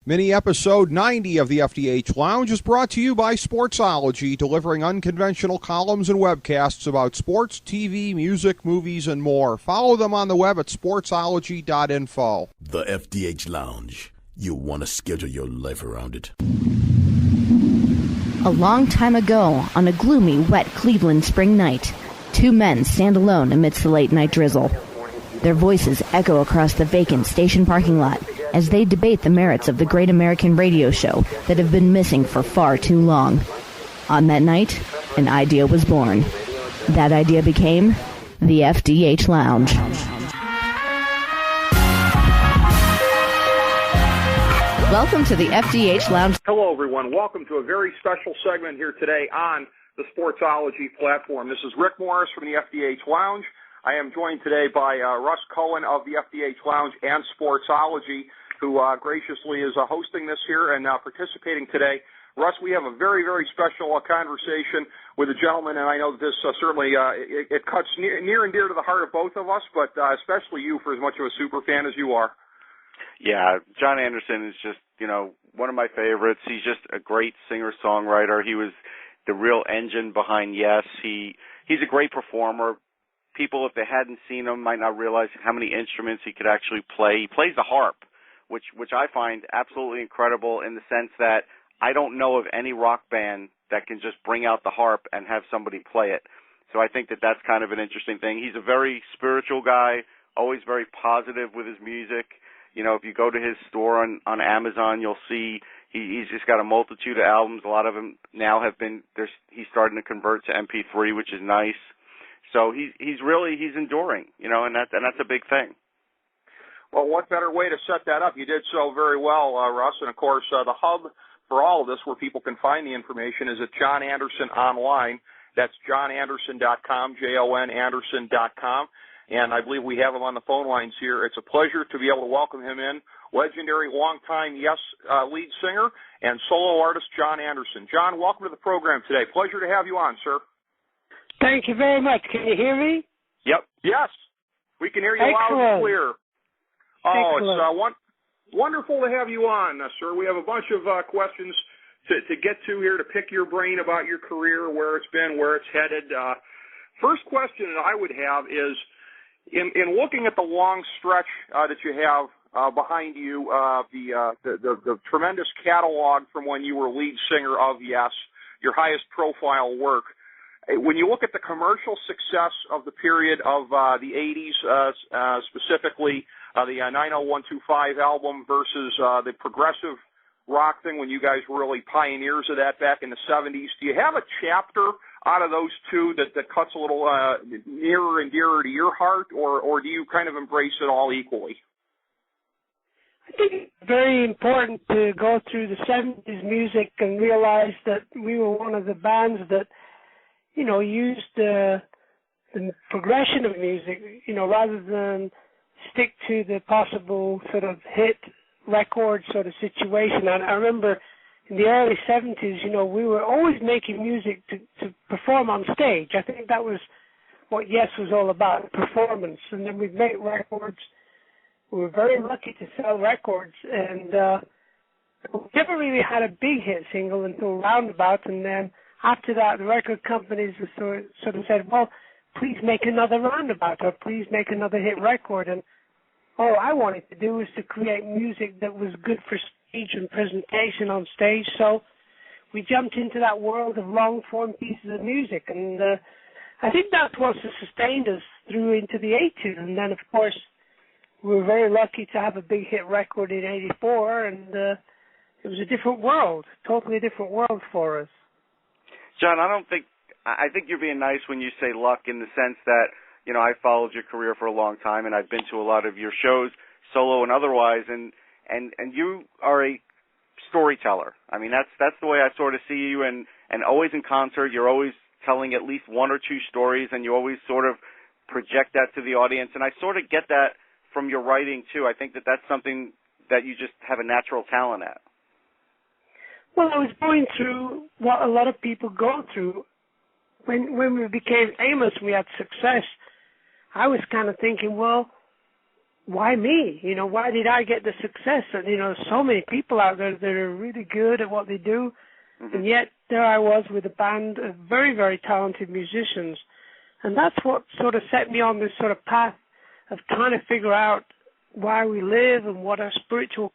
Mini-episode 90 of the FDH Lounge is brought to you by Sportsology, delivering unconventional columns and webcasts about sports, TV, music, movies, and more. Follow them on the web at sportsology.info. The FDH Lounge. You want to schedule your life around it. A long time ago, on a gloomy, wet Cleveland spring night, two men stand alone amidst the late-night drizzle. Their voices echo across the vacant station parking lot as they debate the merits of the great American radio show that have been missing for far too long. On that night, an idea was born. That idea became the FDH Lounge. Welcome to the FDH Lounge. Hello, everyone. Welcome to a very special segment here today on the Sportsology platform. This is Rick Morris from the FDH Lounge. I am joined today by Russ Cohen of the FDH Lounge and Sportsology, who graciously is hosting this here and participating today. Russ, we have a very, very special conversation with a gentleman, and I know that this certainly it cuts near and dear to the heart of both of us, but especially you for as much of a super fan as you are. Yeah, Jon Anderson is just, one of my favorites. He's just a great singer-songwriter. He was the real engine behind Yes. He's a great performer. People, if they hadn't seen him, might not realize how many instruments he could actually play. He plays the harp, which I find absolutely incredible in the sense that I don't know of any rock band that can just bring out the harp and have somebody play it. So I think that that's kind of an interesting thing. He's a very spiritual guy, always very positive with his music. If you go to his store on Amazon, you'll see he's just got a multitude of albums. A lot of them now he's starting to convert to MP3, which is nice. So he's enduring, and that's a big thing. Well, what better way to set that up? You did so very well, Russ. And, of course, the hub for all of this where people can find the information is at Jon Anderson Online. That's jonanderson.com, Jon Anderson.com. And I believe we have him on the phone lines here. It's a pleasure to be able to welcome him in. Legendary longtime Yes lead singer and solo artist Jon Anderson. Jon, welcome to the program today. Pleasure to have you on, sir. Thank you very much. Can you hear me? Yep. Yes. We can hear you loud and clear. Oh, it's wonderful to have you on, sir. We have a bunch of questions to get to here, to pick your brain about your career, where it's been, where it's headed. First question that I would have is, in looking at the long stretch that you have behind you, the tremendous catalog from when you were lead singer of Yes, your highest profile work, when you look at the commercial success of the period of the 80s, specifically the 90125 album versus the progressive rock thing when you guys were really pioneers of that back in the 70s, do you have a chapter out of those two that cuts a little nearer and dearer to your heart, or do you kind of embrace it all equally? I think it's very important to go through the 70s music and realize that we were one of the bands that, used the progression of music, rather than stick to the possible sort of hit record sort of situation. And I remember in the early 70s, we were always making music to perform on stage. I think that was what Yes was all about, performance. And then we'd make records. We were very lucky to sell records. And we never really had a big hit single until Roundabout. And then after that, the record companies sort of said, well, please make another Roundabout, or please make another hit record. And all I wanted to do was to create music that was good for stage and presentation on stage. So we jumped into that world of long-form pieces of music. And I think that's what sustained us through into the 80s. And then, of course, we were very lucky to have a big hit record in 84. And it was a different world, totally different world for us. Jon, I think you're being nice when you say luck, in the sense that, I followed your career for a long time, and I've been to a lot of your shows, solo and otherwise, and you are a storyteller. I mean, that's the way I sort of see you, and always in concert, you're always telling at least one or two stories, and you always sort of project that to the audience, and I sort of get that from your writing, too. I think that that's something that you just have a natural talent at. Well, I was going through what a lot of people go through. When we became famous, we had success. I was kind of thinking, well, why me? You know, why did I get the success? And, you know, so many people out there that are really good at what they do, and yet there I was with a band of very, very talented musicians. And that's what sort of set me on this sort of path of trying to figure out why we live and what our spiritual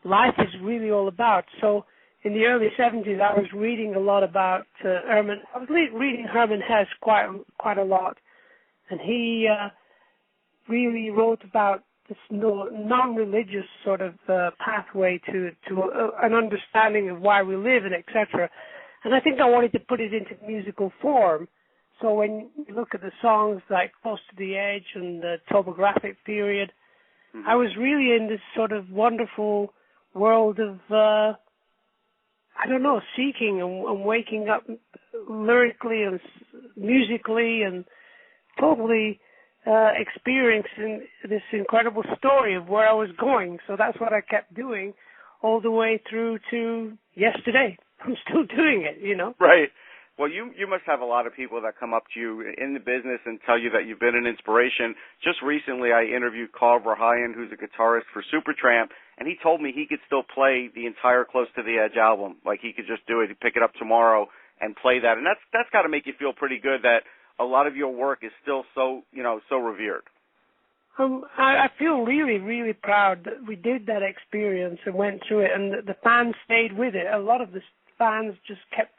life is really all about. So in the early 70s, I was reading a lot about Herman. I was reading Herman Hesse quite a lot, and he really wrote about this non-religious sort of pathway to an understanding of why we live and etc. And I think I wanted to put it into musical form. So when you look at the songs like Close to the Edge and the Topographic Period, I was really in this sort of wonderful world of, seeking and waking up lyrically and musically and totally experiencing this incredible story of where I was going. So that's what I kept doing all the way through to yesterday. I'm still doing it, you know. Right. Well, you must have a lot of people that come up to you in the business and tell you that you've been an inspiration. Just recently I interviewed Carl Verheyen, who's a guitarist for Supertramp, and he told me he could still play the entire Close to the Edge album. Like, he could just do it, he'd pick it up tomorrow and play that. And that's got to make you feel pretty good that a lot of your work is still so revered. I feel really, really proud that we did that experience and went through it, and the fans stayed with it. A lot of the fans just kept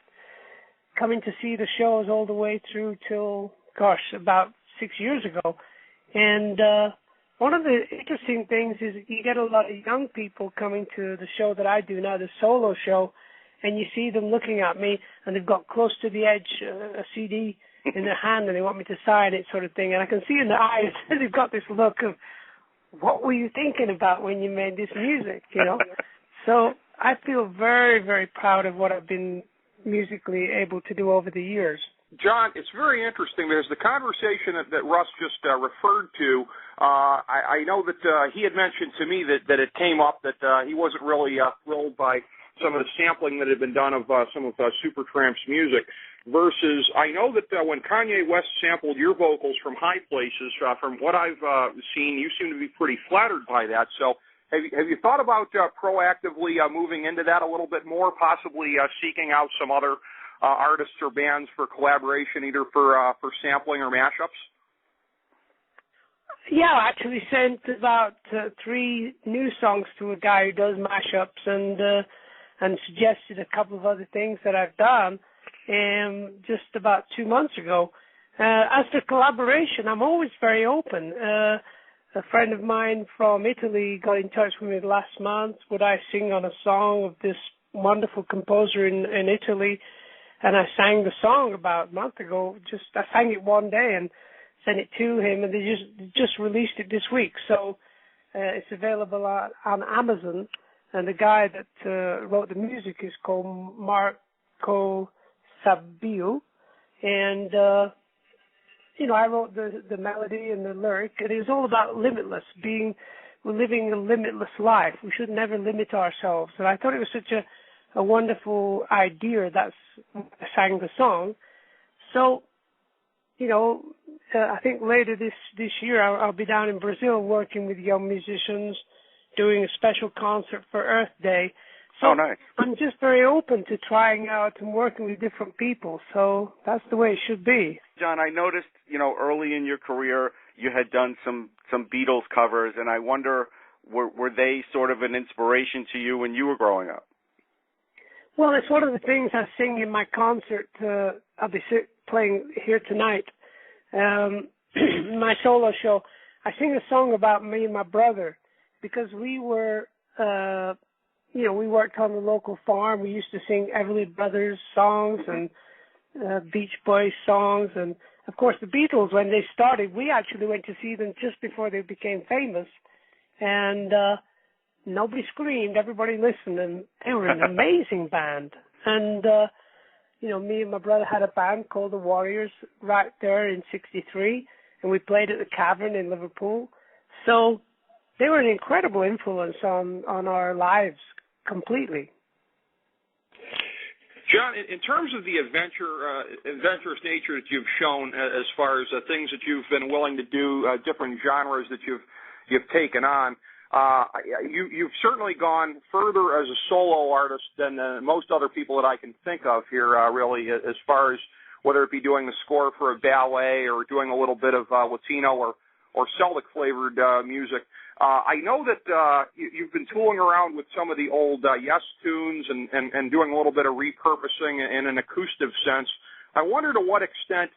coming to see the shows all the way through till, about 6 years ago. And one of the interesting things is you get a lot of young people coming to the show that I do now, the solo show, and you see them looking at me, and they've got Close to the Edge, a CD in their hand, and they want me to sign it, sort of thing. And I can see in their eyes, they've got this look of, what were you thinking about when you made this music, you know? So I feel very, very proud of what I've been musically able to do over the years. Jon, it's very interesting because the conversation that Russ just referred to, I know that he had mentioned to me that it came up that he wasn't really thrilled by some of the sampling that had been done of some of Supertramp's music, versus I know that when Kanye West sampled your vocals from High Places, from what I've seen, you seem to be pretty flattered by that. So have you thought about proactively moving into that a little bit more, possibly seeking out some other artists or bands for collaboration, either for sampling or mashups? Yeah, I actually sent about 3 new songs to a guy who does mashups and suggested a couple of other things that I've done just about 2 months ago. As for collaboration, I'm always very open. A friend of mine from Italy got in touch with me last month. Would I sing on a song of this wonderful composer in Italy? And I sang the song about a month ago. I sang it one day and sent it to him, and they just released it this week. So it's available on Amazon. And the guy that wrote the music is called Marco Sabio. And I wrote the melody and the lyric. It is all about limitless, we're living a limitless life. We should never limit ourselves. And I thought it was such a wonderful idea. That's why I sang the song. So, I think later this year I'll be down in Brazil working with young musicians, doing a special concert for Earth Day. So nice. I'm just very open to trying out and working with different people. So that's the way it should be. Jon, I noticed, early in your career you had done some Beatles covers, and I wonder, were they sort of an inspiration to you when you were growing up? Well, it's one of the things I sing in my concert. I'll be playing here tonight. My solo show. I sing a song about me and my brother because we were, we worked on the local farm. We used to sing Everly Brothers songs and Beach Boys songs. And, of course, the Beatles, when they started, we actually went to see them just before they became famous. And nobody screamed. Everybody listened. And they were an amazing band. And, me and my brother had a band called The Warriors right there in 1963. And we played at the Cavern in Liverpool. So they were an incredible influence on our lives completely. Jon, in terms of the adventurous nature that you've shown as far as things that you've been willing to do, different genres that you've you've taken on. You've certainly gone further as a solo artist than most other people that I can think of here, really, as far as whether it be doing the score for a ballet or doing a little bit of Latino or Celtic-flavored music. I know that you've been tooling around with some of the old Yes tunes and doing a little bit of repurposing in an acoustic sense. I wonder to what extent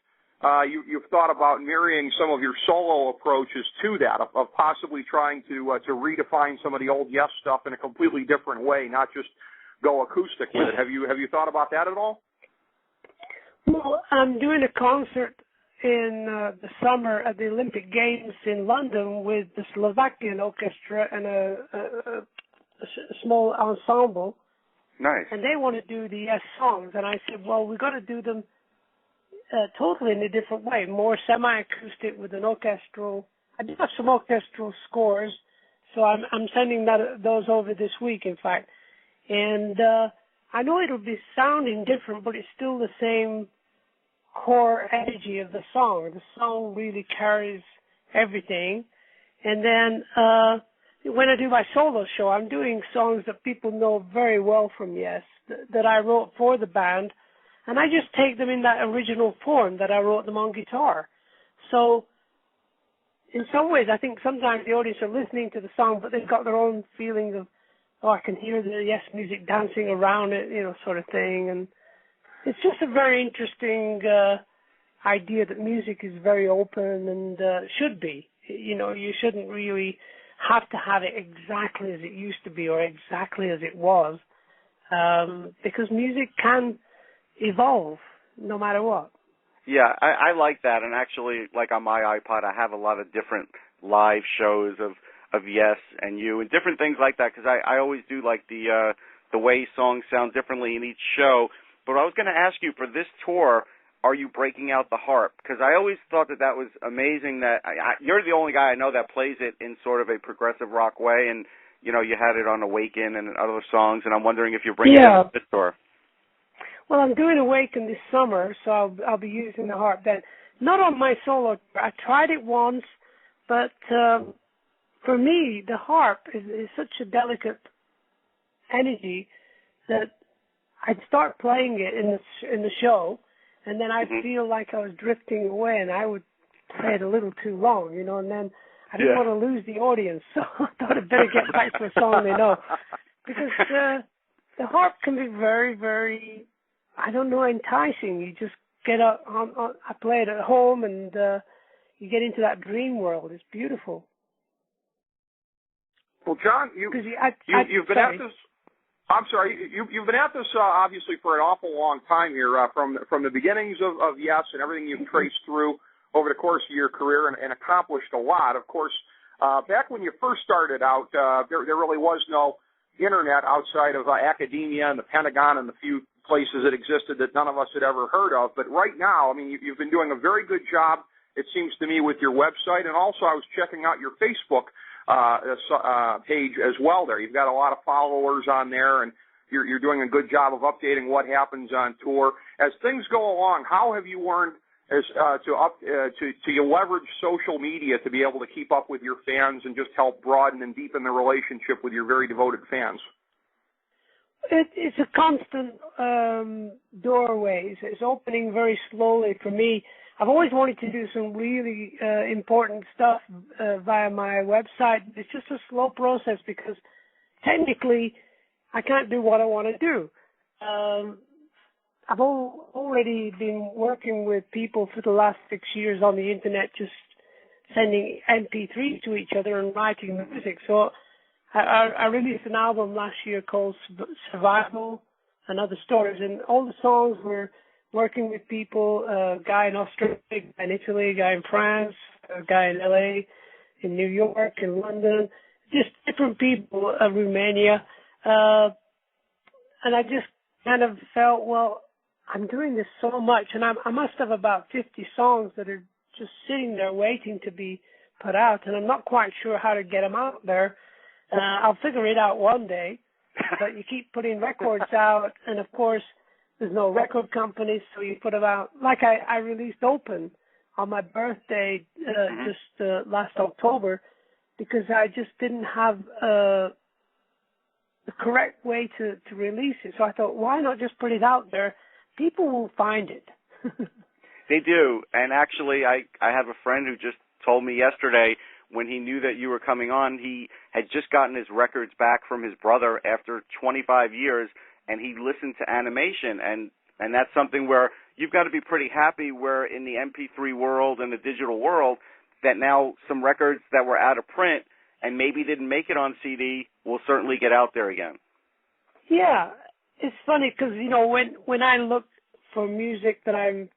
you've thought about marrying some of your solo approaches to that, of possibly trying to redefine some of the old Yes stuff in a completely different way, not just go acoustic with it. Have you thought about that at all? Well, I'm doing a concert in the summer at the Olympic Games in London with the Slovakian orchestra and a small ensemble. Nice. And they want to do the Yes songs, and I said, well, we've got to do them totally in a different way, more semi-acoustic with an orchestral. I do have some orchestral scores, so I'm sending those over this week, in fact. And I know it'll be sounding different, but it's still the same core energy of the song. The song really carries everything. And then when I do my solo show, I'm doing songs that people know very well from Yes, that I wrote for the band, and I just take them in that original form that I wrote them on guitar. So in some ways, I think sometimes the audience are listening to the song, but they've got their own feelings of, oh, I can hear the Yes music dancing around it, sort of thing. And it's just a very interesting idea that music is very open and should be. You shouldn't really have to have it exactly as it used to be or exactly as it was, because music can evolve no matter what. Yeah, I like that, and actually, like on my iPod, I have a lot of different live shows of Yes and You and different things like that, because I always do like the way songs sound differently in each show. But I was going to ask you, for this tour, are you breaking out the harp? Because I always thought that was amazing that you're the only guy I know that plays it in sort of a progressive rock way, and you had it on Awaken and other songs, and I'm wondering if you're bringing it out this tour. Well, I'm doing Awaken this summer, so I'll be using the harp then. Not on my solo tour. I tried it once, but for me, the harp is such a delicate energy that I'd start playing it in the show, and then I'd feel like I was drifting away, and I would play it a little too long, and then I didn't want to lose the audience, so I thought I'd better get back to a song they know. Because the harp can be very, very, enticing. You just get out I play it at home, and you get into that dream world. It's beautiful. Well, John, you've been at this. I'm sorry, you've been at this obviously for an awful long time here, from the beginnings of Yes and everything you've traced through over the course of your career and accomplished a lot. Of course, back when you first started out, there really was no internet outside of academia and the Pentagon and the few places that existed that none of us had ever heard of. But right now, I mean, you've been doing a very good job, it seems to me, with your website, and also I was checking out your Facebook page as well there. You've got a lot of followers on there, and you're doing a good job of updating what happens on tour. As things go along, how have you learned to leverage social media to be able to keep up with your fans and just help broaden and deepen the relationship with your very devoted fans? It's a constant doorway. It's opening very slowly for me. I've always wanted to do some really important stuff via my website. It's just a slow process because technically I can't do what I want to do. I've already been working with people for the last 6 years on the internet, just sending MP3s to each other and writing the music. So I released an album last year called Survival and Other Stories, and all the songs were working with people, a guy in Australia, a guy in Italy, a guy in France, a guy in LA, in New York, in London, just different people, Romania. And I just kind of felt, well, I'm doing this so much, and I must have about 50 songs that are just sitting there waiting to be put out, and I'm not quite sure how to get them out there. I'll figure it out one day, but you keep putting records out, and of course, there's no record companies, so you put them out. Like I released Open on my birthday just last October, because I just didn't have the correct way to release it. So I thought, why not just put it out there? People will find it. They do. And actually, I have a friend who just told me yesterday, when he knew that you were coming on, he had just gotten his records back from his brother after 25 years, and he listened to Animation. And that's something where you've got to be pretty happy where in the MP3 world and the digital world that now some records that were out of print and maybe didn't make it on CD will certainly get out there again. Yeah, it's funny because, you know, when I look for music that I'm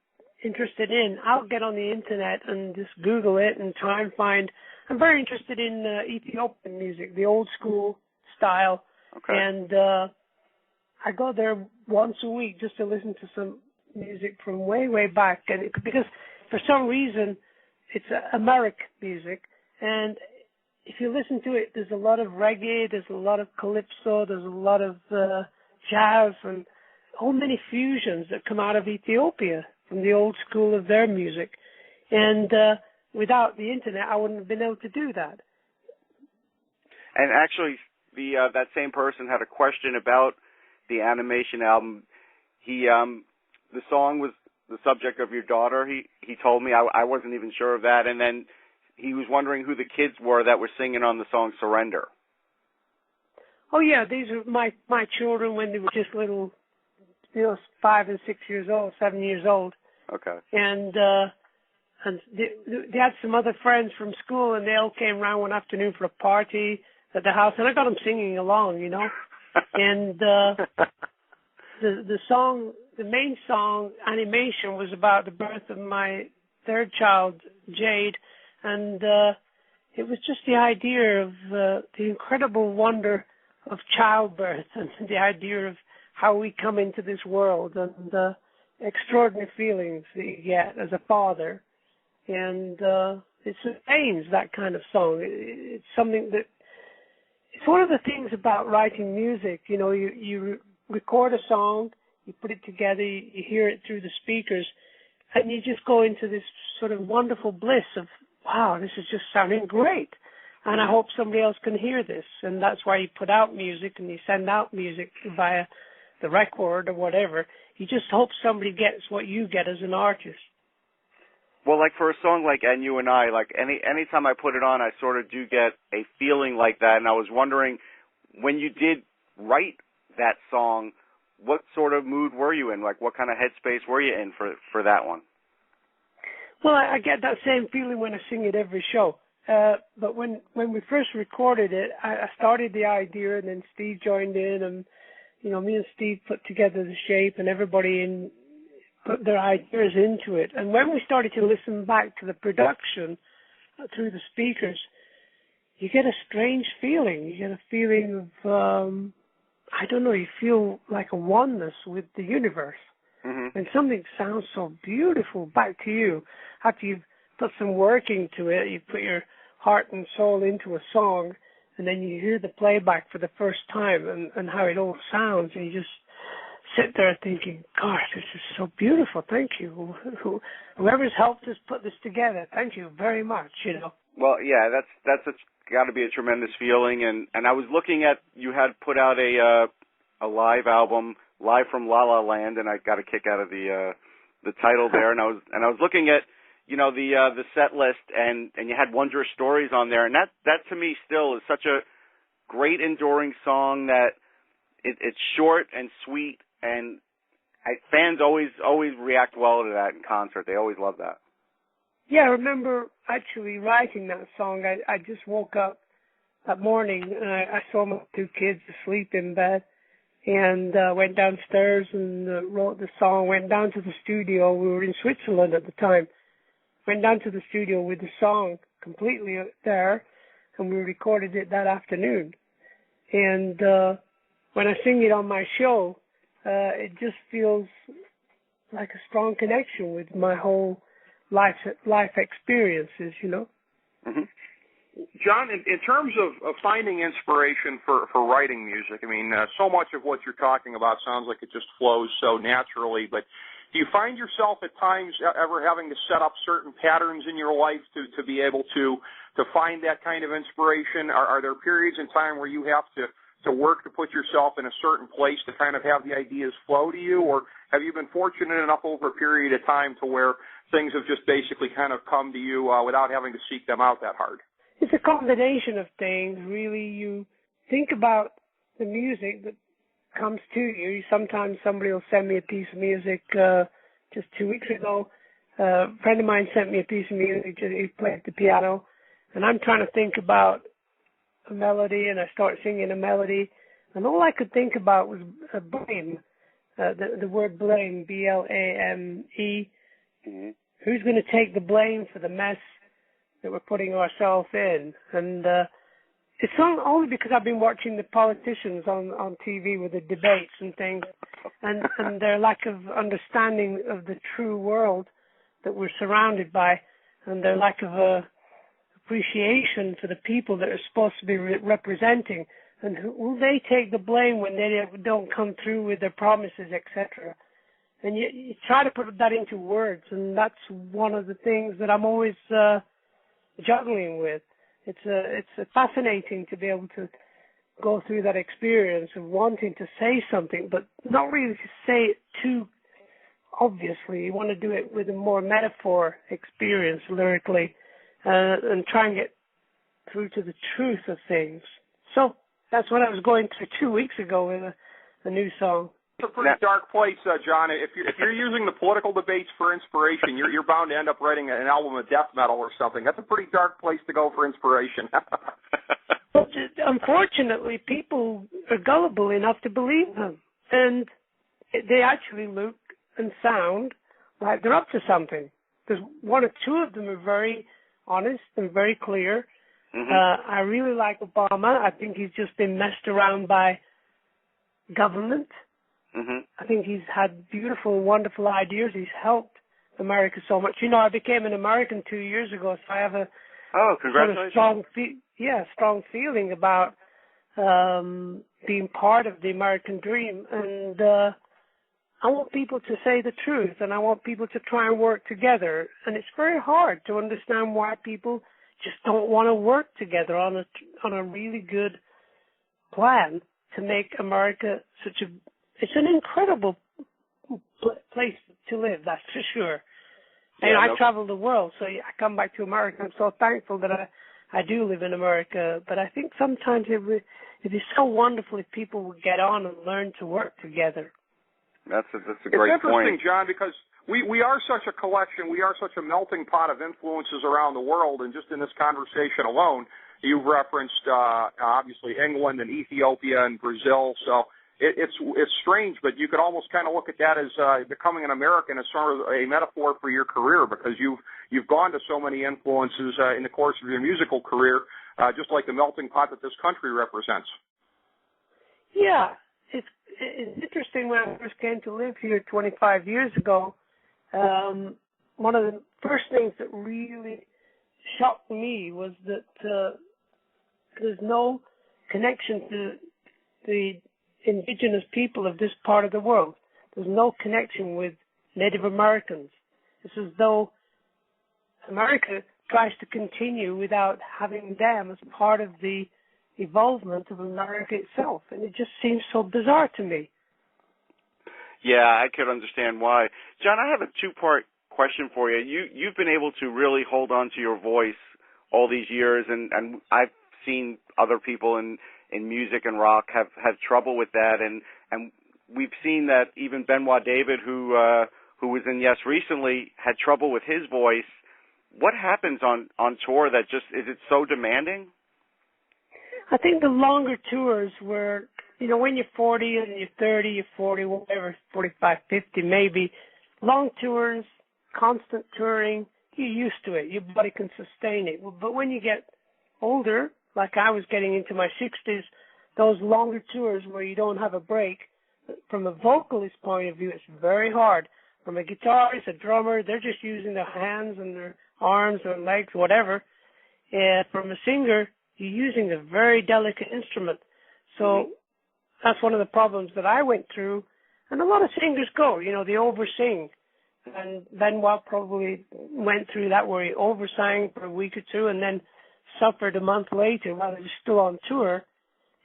interested in, I'll get on the internet and just Google it and try and find. I'm very interested in Ethiopian music, the old school style. Okay. And I go there once a week just to listen to some music from way, way back. And because for some reason it's American music, and if you listen to it, there's a lot of reggae, there's a lot of calypso, there's a lot of jazz, and so many fusions that come out of Ethiopia from the old school of their music. And without the internet, I wouldn't have been able to do that. And actually, that same person had a question about the Animation album. The song was the subject of your daughter. He told me. I wasn't even sure of that. And then he was wondering who the kids were that were singing on the song Surrender. Oh yeah, these are my children when they were just little, 5 and 6 years old, 7 years old. Okay. And they had some other friends from school, and they all came around one afternoon for a party at the house, and I got them singing along, And the song, the main song, Animation, was about the birth of my third child, Jade, and it was just the idea of the incredible wonder of childbirth and the idea of how we come into this world and the extraordinary feelings that you get as a father. And it sustains that kind of song. It's something that, it's one of the things about writing music. You record a song, you put it together, you hear it through the speakers, and you just go into this sort of wonderful bliss of, wow, this is just sounding great. And I hope somebody else can hear this. And that's why you put out music and you send out music via the record or whatever. You just hope somebody gets what you get as an artist. Well, like for a song like And You and I, like anytime I put it on, I sort of do get a feeling like that. And I was wondering, when you did write that song, what sort of mood were you in? Like, what kind of headspace were you in for that one? Well, I get that same feeling when I sing it every show. But when we first recorded it, I started the idea, and then Steve joined in, and me and Steve put together the shape, and everybody put their ideas into it. And when we started to listen back to the production through the speakers, you get a strange feeling. You get a feeling of, I don't know, you feel like a oneness with the universe. Mm-hmm. And something sounds so beautiful back to you after you've put some work into it. You put your heart and soul into a song, and then you hear the playback for the first time and how it all sounds, and you just sit there thinking, gosh, this is so beautiful. Thank you. Whoever's helped us put this together, thank you very much, Well, yeah, that's got to be a tremendous feeling. And I was looking at, you had put out a live album, Live from La La Land, and I got a kick out of the title there. And I was looking at, the set list, and you had Wondrous Stories on there, and that to me still is such a great enduring song that it's short and sweet, and fans always react well to that in concert. They always love that. Yeah, I remember actually writing that song. I just woke up that morning and I saw my two kids asleep in bed, and went downstairs and wrote the song. Went down to the studio. We were in Switzerland at the time. Went down to the studio with the song completely there, and we recorded it that afternoon. And when I sing it on my show, it just feels like a strong connection with my whole life experiences, Mm-hmm. John, in terms of finding inspiration for writing music, I mean, so much of what you're talking about sounds like it just flows so naturally, but Do you find yourself at times ever having to set up certain patterns in your life to be able to find that kind of inspiration? Are there periods in time where you have to work to put yourself in a certain place to kind of have the ideas flow to you, or have you been fortunate enough over a period of time to where things have just basically kind of come to you without having to seek them out that hard? It's a combination of things, really. You think about the music that comes to you. Sometimes somebody will send me a piece of music. Just 2 weeks ago, a friend of mine sent me a piece of music. He played the piano, and I'm trying to think about a melody, and I start singing a melody, and all I could think about was blame. The word blame, B-L-A-M-E. Mm-hmm. Who's going to take the blame for the mess that we're putting ourselves in? And it's only because I've been watching the politicians on TV with the debates and things, and their lack of understanding of the true world that we're surrounded by, and their lack of appreciation for the people that are supposed to be representing, and will they take the blame when they don't come through with their promises, etc. And you try to put that into words, and that's one of the things that I'm always juggling with. It's fascinating to be able to go through that experience of wanting to say something, but not really to say it too obviously. You want to do it with a more metaphor experience lyrically, and try and get through to the truth of things. So that's what I was going through 2 weeks ago with a new song. It's a pretty dark place, John. If you're using the political debates for inspiration, you're bound to end up writing an album of death metal or something. That's a pretty dark place to go for inspiration. But unfortunately, people are gullible enough to believe them, and they actually look and sound like they're up to something. There's one or two of them are very honest and very clear. Mm-hmm. I really like Obama. I think he's just been messed around by government. Mm-hmm. I think he's had beautiful, wonderful ideas. He's helped America so much. You know, I became an American 2 years ago, so I have a congratulations. Sort of strong feeling about being part of the American dream. And I want people to say the truth, and I want people to try and work together. And it's very hard to understand why people just don't want to work together on a really good plan to make America it's an incredible place to live, that's for sure. And I travel the world, so I come back to America. I'm so thankful that I do live in America. But I think sometimes it'd be so wonderful if people would get on and learn to work together. That's a great point. It's interesting, John, because we are such a collection, we are such a melting pot of influences around the world, and just in this conversation alone, you've referenced obviously England and Ethiopia and Brazil, so it's strange, but you could almost kind of look at that as becoming an American as sort of a metaphor for your career, because you've gone to so many influences in the course of your musical career, just like the melting pot that this country represents. Yeah, it's interesting. When I first came to live here 25 years ago, one of the first things that really shocked me was that there's no connection to the indigenous people of this part of the world. There's no connection with Native Americans. It's as though America tries to continue without having them as part of the evolvement of America itself, and it just seems so bizarre to me. Yeah, I could understand why. John, I have a two-part question for you. You've been able to really hold on to your voice all these years, and I've seen other people in music and rock have trouble with that, and we've seen that even Benoit David, who was in Yes recently, had trouble with his voice. What happens on tour that just, is it so demanding? I think the longer tours were, when you're 40 and you're 30, you're 40, whatever, 45, 50 maybe, long tours, constant touring, you're used to it. Your body can sustain it. But when you get older, like I was getting into my 60s, those longer tours where you don't have a break, from a vocalist point of view, it's very hard. From a guitarist, a drummer, they're just using their hands and their arms or legs, whatever. From a singer, you're using a very delicate instrument. So that's one of the problems that I went through. And a lot of singers go, they over-sing. And Benoit probably went through that where he oversang for a week or two and then suffered a month later while he was still on tour.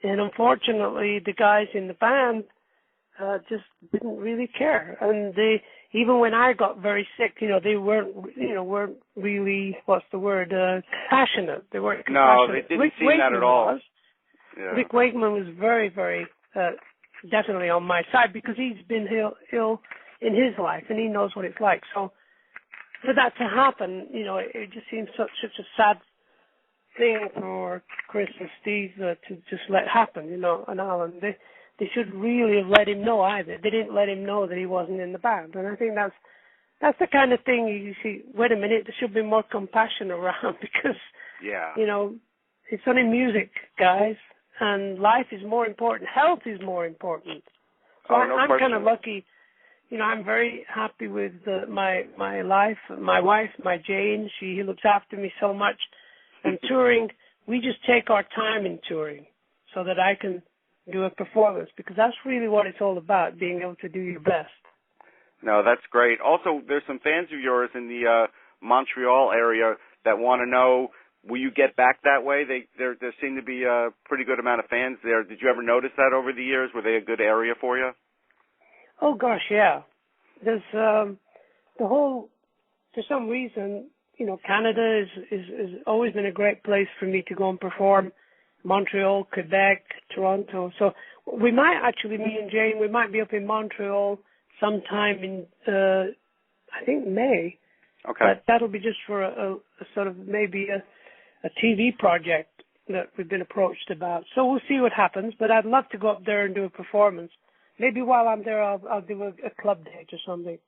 And unfortunately, the guys in the band just didn't really care. And even when I got very sick, they weren't really, passionate. They weren't compassionate. No, they didn't seem that at all. Yeah. Rick Wakeman was very, very definitely on my side because he's been ill in his life and he knows what it's like. So for that to happen, it just seems such a sad thing for Chris and Steve to just let happen, and Alan. They should really have let him know either. They didn't let him know that he wasn't in the band. And I think that's the kind of thing you see, wait a minute, there should be more compassion around because, it's only music, guys, and life is more important. Health is more important. So I'm kind of lucky. I'm very happy with my life, my wife, my Jane. She looks after me so much. And touring, we just take our time in touring so that I can do a performance because that's really what it's all about, being able to do your best. No, that's great. Also, there's some fans of yours in the Montreal area that want to know, will you get back that way? There seem to be a pretty good amount of fans there. Did you ever notice that over the years? Were they a good area for you? Oh, gosh, yeah. There's for some reason, Canada is always been a great place for me to go and perform. Montreal, Quebec, Toronto. So we might actually, me and Jane, we might be up in Montreal sometime in, I think May. Okay. But that'll be just for a sort of maybe a TV project that we've been approached about. So we'll see what happens. But I'd love to go up there and do a performance. Maybe while I'm there, I'll do a club date or something.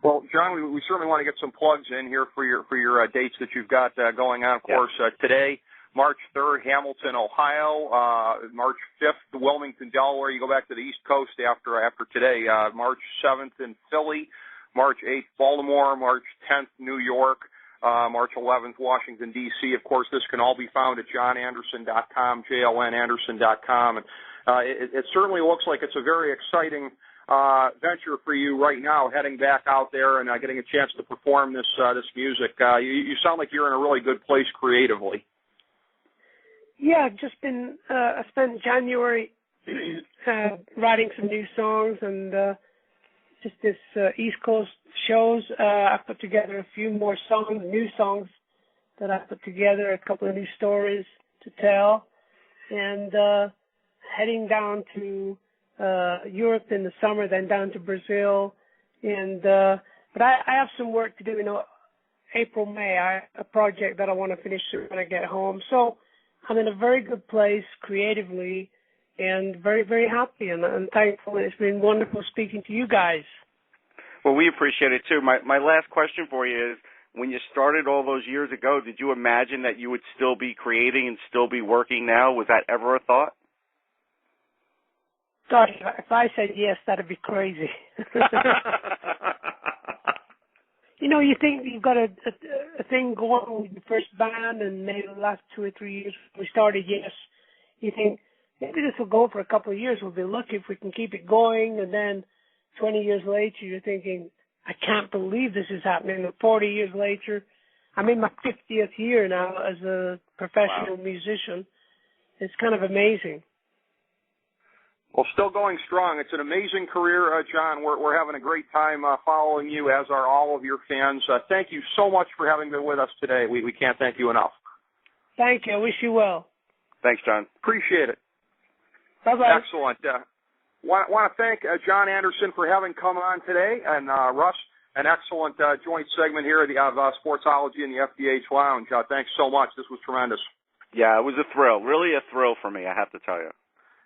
Well, John, we certainly want to get some plugs in here for your dates that you've got going on. Of course, today, March 3rd, Hamilton, Ohio. March 5th, Wilmington, Delaware. You go back to the East Coast after today. March 7th in Philly. March 8th, Baltimore. March 10th, New York. March 11th, Washington, D.C. Of course, this can all be found at jonanderson.com, JONAnderson.com. And it certainly looks like it's a very exciting venture for you right now, heading back out there and getting a chance to perform this music. You sound like you're in a really good place creatively. Yeah, I've just been, I spent January writing some new songs and just this East Coast shows. I put together a few more songs, new songs that I put together, a couple of new stories to tell, and heading down to Europe in the summer, then down to Brazil. And but I have some work to do, April, May, a project that I want to finish when I get home. So I'm in a very good place creatively and very, very happy and thankful. It's been wonderful speaking to you guys. Well, we appreciate it, too. My last question for you is, when you started all those years ago, did you imagine that you would still be creating and still be working now? Was that ever a thought? Gosh, if I said yes, that'd be crazy. You think you've got a thing going with your first band, and maybe the last 2 or 3 years we started, yes. You think, maybe this will go for a couple of years. We'll be lucky if we can keep it going. And then 20 years later, you're thinking, I can't believe this is happening. And 40 years later, I'm in my 50th year now as a professional musician. It's kind of amazing. Well, still going strong. It's an amazing career, John. We're having a great time following you, as are all of your fans. Thank you so much for having been with us today. We can't thank you enough. Thank you. I wish you well. Thanks, John. Appreciate it. Bye-bye. Excellent. Want to thank Jon Anderson for having come on today, and Russ, an excellent joint segment here of Sportsology and the FDH Lounge. Thanks so much. This was tremendous. Yeah, it was a thrill. Really a thrill for me, I have to tell you.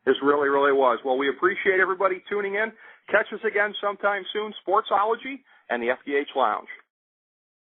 This really, really was. Well, we appreciate everybody tuning in. Catch us again sometime soon, Sportsology and the FDH Lounge.